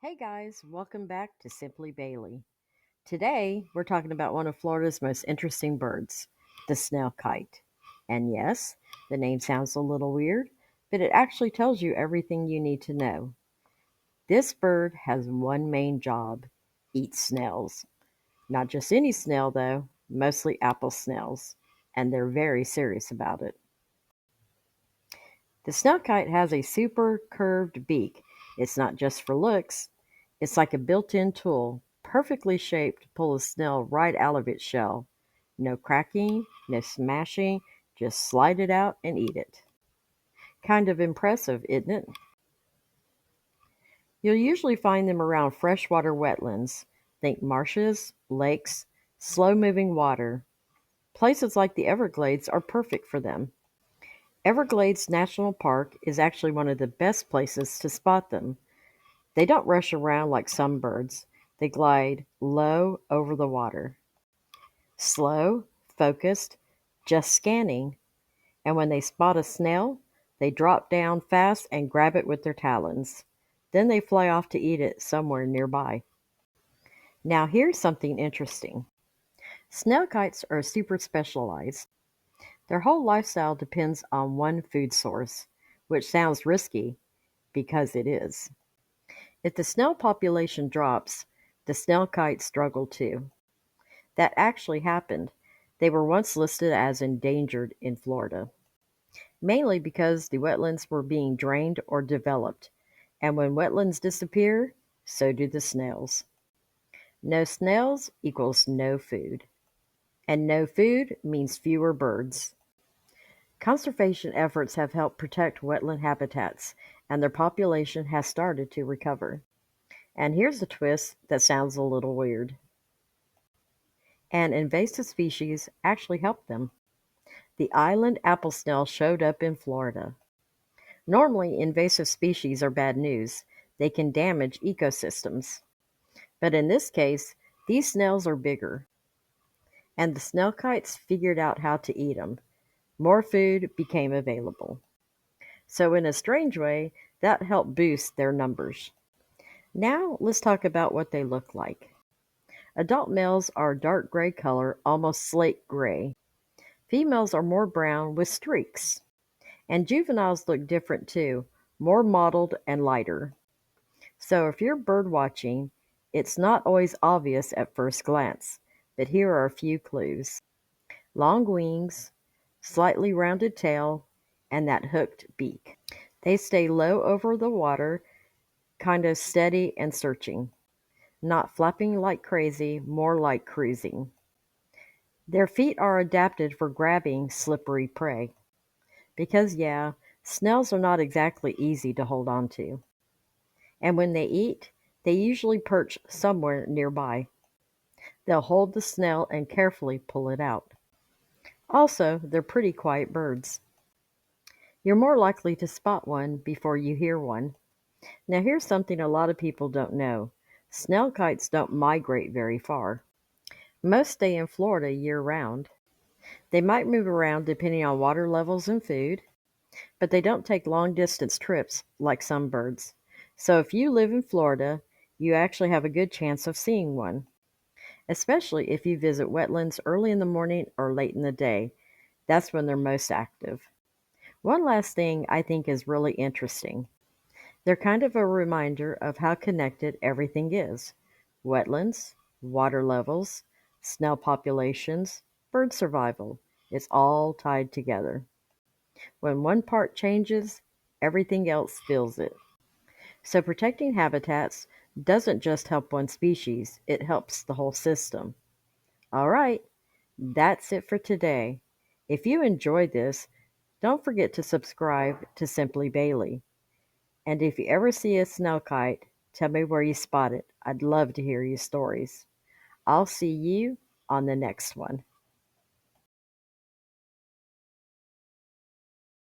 Hey guys, welcome back to Simply Bailey. Today we're talking about one of Florida's most interesting birds, the snail kite. And yes, the name sounds a little weird, but it actually tells you everything you need to know. This bird has one main job: eat snails. Not just any snail, though, mostly apple snails, and they're very serious about it. The snail kite has a super curved beak. It's not just for looks, it's like a built in tool, perfectly shaped to pull a snail right out of its shell. No cracking, no smashing, just slide it out and eat it. Kind of impressive, isn't it? You'll usually find them around freshwater wetlands. Think marshes, lakes, slow moving water. Places like the Everglades are perfect for them. Everglades National Park is actually one of the best places to spot them. They don't rush around like some birds. They glide low over the water. Slow, focused, just scanning. And when they spot a snail, they drop down fast and grab it with their talons. Then they fly off to eat it somewhere nearby. Now here's something interesting. Snail kites are super specialized. Their whole lifestyle depends on one food source, which sounds risky because it is. If the snail population drops, the snail kites struggle too. That actually happened. They were once listed as endangered in Florida, mainly because the wetlands were being drained or developed. And when wetlands disappear, so do the snails. No snails equals no food. And no food means fewer birds. Conservation efforts have helped protect wetland habitats, and their population has started to recover. And here's a twist that sounds a little weird. An invasive species actually helped them. The island apple snail showed up in Florida. Normally, invasive species are bad news. They can damage ecosystems. But in this case, these snails are bigger, and the snail kites figured out how to eat them. More food became available. So, in a strange way, that helped boost their numbers. Now, let's talk about what they look like. Adult males are a dark gray color, almost slate gray. Females are more brown with streaks. And juveniles look different too, more mottled and lighter. So if you're bird watching, it's not always obvious at first glance, but here are a few clues. Long wings, slightly rounded tail, and that hooked beak. They stay low over the water, kind of steady and searching. Not flapping like crazy, more like cruising. Their feet are adapted for grabbing slippery prey. Because, yeah, snails are not exactly easy to hold on to. And when they eat, they usually perch somewhere nearby. They'll hold the snail and carefully pull it out. Also, they're pretty quiet birds. You're more likely to spot one before you hear one. Now, here's something a lot of people don't know: snail kites don't migrate very far. Most stay in Florida year round. They might move around depending on water levels and food, but they don't take long distance trips like some birds. So if you live in Florida, you actually have a good chance of seeing one, especially if you visit wetlands early in the morning or late in the day. That's when they're most active. One last thing I think is really interesting. They're kind of a reminder of how connected everything is: wetlands, water levels, snail populations, bird survival. It's all tied together. When one part changes, everything else feels it. So protecting habitats doesn't just help one species, it helps the whole system. All right, that's it for today. If you enjoyed this, don't forget to subscribe to Simply Bailey. And if you ever see a snail kite, tell me where you spot it. I'd love to hear your stories. I'll see you on the next one.